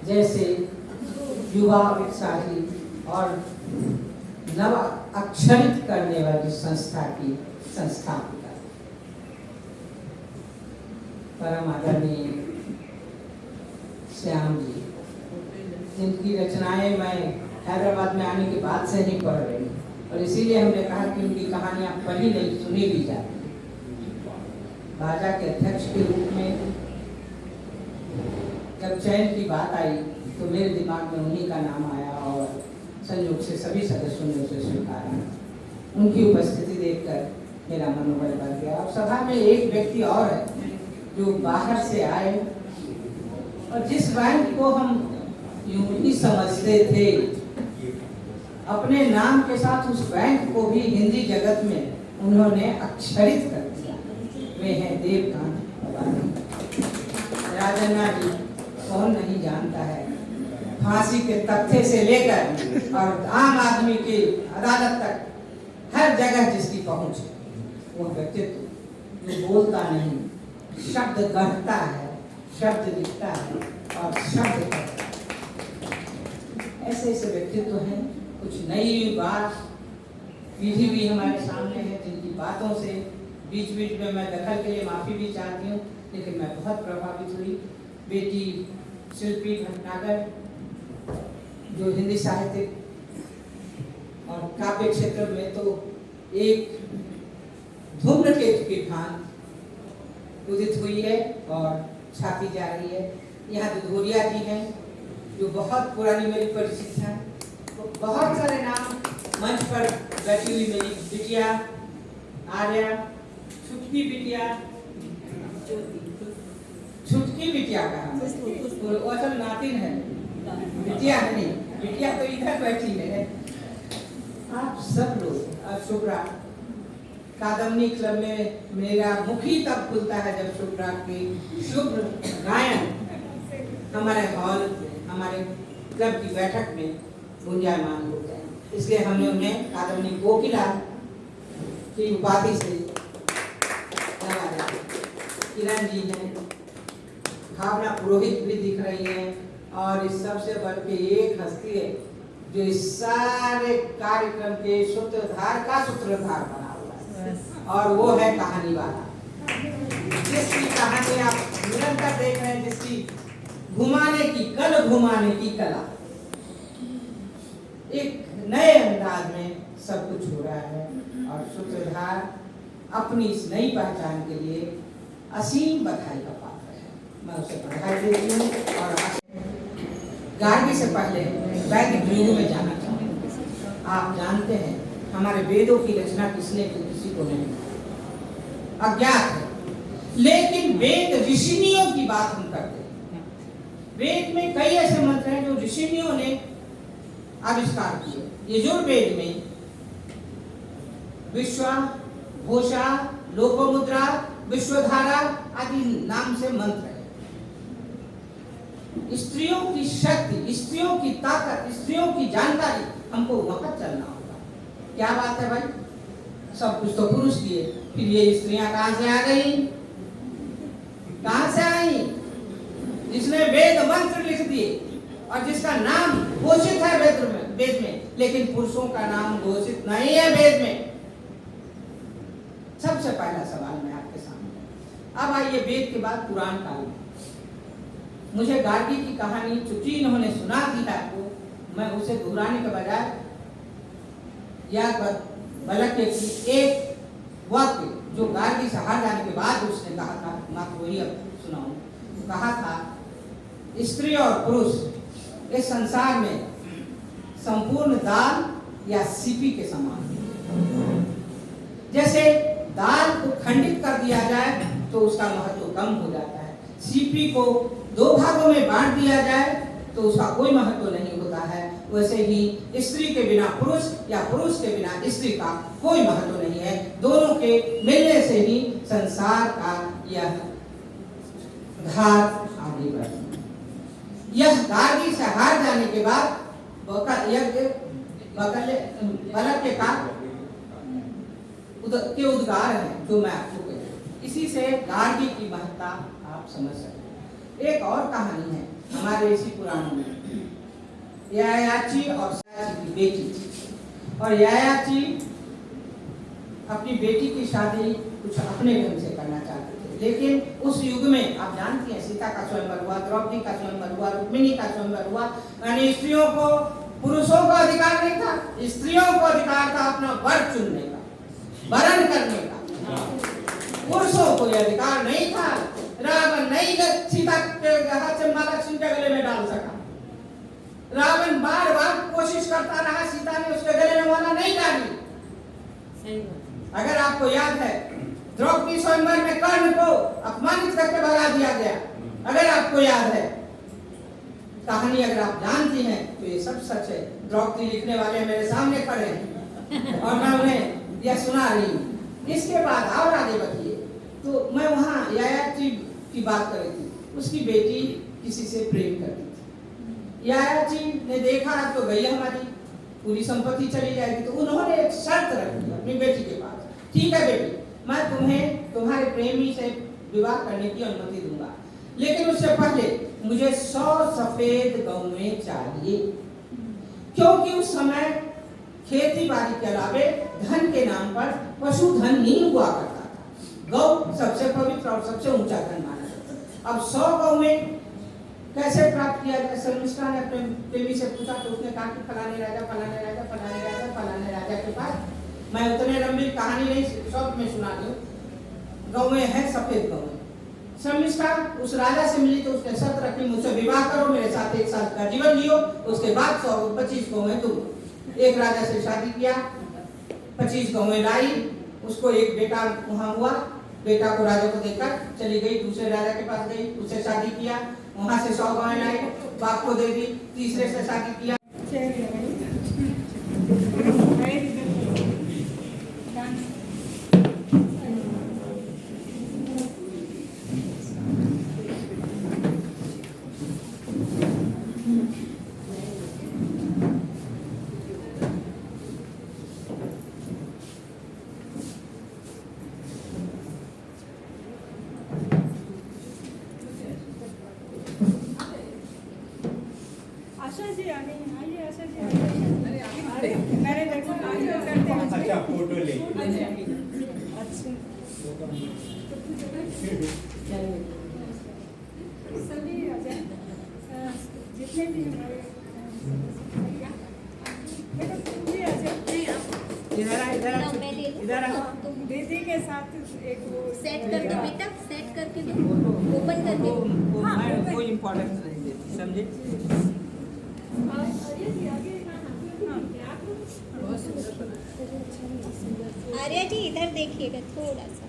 जैसे युवा उत्साही और नव अक्षरित करने वाली संस्था की संस्थापिका परम आदरणीय श्याम जी, जिनकी रचनाएं मैं हैदराबाद में आने के बाद से ही पढ़ रही हूँ और इसीलिए हमने कहा कि उनकी कहानियां पढ़ी नहीं सुनी भी जाती। बाजा के अध्यक्ष के रूप में जब चयन की बात आई तो मेरे दिमाग में उन्हीं का नाम आया और संयोग से सभी सदस्यों ने उसे स्वीकारा। उनकी उपस्थिति देखकर मेरा मनोबल बढ़ गया। और सभा में एक व्यक्ति और है जो बाहर से आए और जिस बैंक को हम यूं ही समझते थे, अपने नाम के साथ उस बैंक को भी हिंदी जगत में उन्होंने अक्षरित कर दिया। वे हैं देवकांत राजन्ना जी। कौन नहीं जानता है, फांसी के तख्ते से लेकर और आम आदमी की अदालत तक हर जगह जिसकी पहुंच है, वो व्यक्तित्व जो बोलता नहीं, शब्द गढ़ता है, शब्द लिखता है और शब्द करता है। ऐसे ऐसे व्यक्तित्व हैं। कुछ नई बात पीढ़ी भी हमारे सामने है जिनकी बातों से बीच बीच में मैं दखल के लिए माफी भी चाहती हूँ, लेकिन मैं बहुत प्रभावित हुई। बेटी शिल्पी भटनागर जो हिंदी साहित्य और काव्य क्षेत्र में तो एक धूम्रकेतु की भान उदित हुई है और छापी जा रही है। यहाँ दुधोरिया जी हैं जो बहुत पुरानी मेरी परिचित है। तो बहुत सारे नाम मंच पर बैठी हुई मेरी बिटिया आर्या, छुटकी बिटिया, छुटकी बिटिया का तो असल नातिन है, बिटिया नहीं, बिटिया तो इधर बैठी है। आप सब लोग शुभ्रा कादम्बनी क्लब में मेरा मुखी तब खुलता है जब शुभ्रा की शुभ्र गायन हमारे हॉल हमारे क्लब की बैठक में गुंजायमान होते हैं। इसलिए हमने उन्हें कादम्बनी कोकिला की उपाधि से नवाजा। किरण जी हैं, भावना पुरोहित भी दिख रही है और इस सबसे बढ़ के एक हस्ती है जो इस सारे कार्यक्रम के सूत्रधार का सूत्रधार बना हुआ है और वो है कहानी वाला, जिसकी कहानी आप निरंतर देख रहे हैं, जिसकी घुमाने की कला एक नए अंदाज में सब कुछ हो रहा है और सूत्रधार अपनी इस नई पहचान के लिए असीम बधाई का पात्र है। मैं उसे बधाई देती हूँ और गार्गी से पहले वैदिक युग में जाना चाहूँगी। आप जानते हैं हमारे वेदों की रचना किसने की, किसी को नहीं अज्ञात है, लेकिन वेद ऋषियों की बात हम करते हैं। वेद में कई ऐसे मंत्र हैं जो ऋषियों ने आविष्कार किए। यजुर्वेद में विश्वा, घोषा, लोकमुद्रा, विश्वधारा आदि नाम से मंत्र है। स्त्रियों की शक्ति, स्त्रियों की ताकत, स्त्रियों की जानकारी हमको वहां चलना होगा। क्या बात है भाई, सब कुछ तो पुरुष किए, फिर ये स्त्रियां कहां से आ गई, कहां से आई? जिसने वेद मंत्र लिख दिए और जिसका नाम घोषित है वेद में, लेकिन पुरुषों का नाम घोषित नहीं है वेद में। सबसे पहला सवाल मैं आपके सामने। अब आइए वेद के बाद पुराण काल में। मुझे गार्गी की कहानी चूंकि इन्होंने सुना दी है आपको, मैं उसे दोहराने के बजाय याद बलक की एक वाक्य जो गार्गी से हार जाने के बाद उसने कहा था, मात्र वही अब सुनाऊं। कहा था, स्त्री और पुरुष इस संसार में संपूर्ण दाल या सीपी के समान। जैसे दाल को खंडित कर दिया जाए तो उसका महत्व कम हो जाता है, सीपी को दो भागों में बांट दिया जाए तो उसका कोई महत्व नहीं होता है। वैसे ही स्त्री के बिना पुरुष या पुरुष के बिना स्त्री का कोई महत्व नहीं है। दोनों के मिलने से ही संसार का यह धार आगे बढ़ती। यह गार्गी से हार जाने के बाद बलक के काल के उद्गार हैं जो मैं आपको कहूँ। इसी से गार्गी की महत्ता आप समझ सकते हैं। एक और कहानी है हमारे इसी पुराणों में यायाची और सायाची की बेटी थी, और यायाची अपनी बेटी की शादी कुछ अपने ढंग से करना चाहते थे, लेकिन उस युग में आप जानती हैं सीता का स्वयंवर हुआ, द्रौपदी का स्वयंवर हुआ, रुक्मिणी का स्वयंवर हुआ, यानी स्त्रियों को, पुरुषों को अधिकार नहीं था, स्त्रियों को अधिकार था अपना वर चुनने का, वरण करने का। पुरुषों को यह अधिकार नहीं था। रावण नहीं सीता के हाथ से माला छीन के गले में डाल सका। रावण बार बार कोशिश करता रहा, सीता ने उसके गले में माला नहीं डाली। अगर आपको याद है, द्रौपदी स्वयंवर में कर्ण को अपमानित करके भगा दिया गया, अगर आपको याद है कहानी, अगर आप जानती हैं तो ये सब सच है। द्रौपदी लिखने वाले मेरे सामने खड़े हैं और मैं उन्हें यह सुना रही हूँ। इसके बाद और आगे बढ़िए, तो मैं वहाँ यायाची की बात कर रही थी, उसकी बेटी किसी से प्रेम करती थी। यायाची ने देखा तो गई हमारी पूरी संपत्ति चली जाएगी, तो उन्होंने एक शर्त रखी अपनी बेटी के पास, ठीक है बेटी, मैं तुम्हें तुम्हारे प्रेमी से विवाह करने की अनुमति दूंगा, लेकिन उससे पहले मुझे 100 सफेद गौएं चाहिए, क्योंकि उस समय खेती बाड़ी के अलावे धन के नाम पर पशुधन नहीं हुआ करता था। गौ सबसे पवित्र और सबसे ऊंचा धन माना जाता। अब 100 गौएं कैसे प्राप्त किया जाए? शर्मिष्ठा ने अपने प्रेमी से पूछा, तो उसने कहा कि फलाने राजा फलाने राजा फलाने राजा फलाने राजा के पास, मैं उतने लंबी कहानी नहीं शॉर्ट में सुना दूं, गौएं हैं, सफेद गौएं। शर्मिष्ठा उस राजा से मिली तो उसने शर्त रखी, मुझसे विवाह करो, मेरे साथ 1 साल का जीवन जियो, उसके बाद 125 गौएं दूंगा। एक राजा से शादी किया, 25 गौएं लाई, उसको एक बेटा वहां हुआ, बेटा को राजा को देकर चली गई, दूसरे राजा के पास गई, उससे शादी किया, वहां से 100 गौएं लाई, बाप को दे दी, तीसरे से शादी किया। अच्छा फोटो ले सभी जितने भी हमारे इधर दीदी के साथ एक वो सेट कर दो बेटा, सेट करके दो, ओपन करके दो। मैं कोई इम्पोर्टेंस नहीं देती, समझे? आर्या जी इधर देखिएगा थोड़ा सा।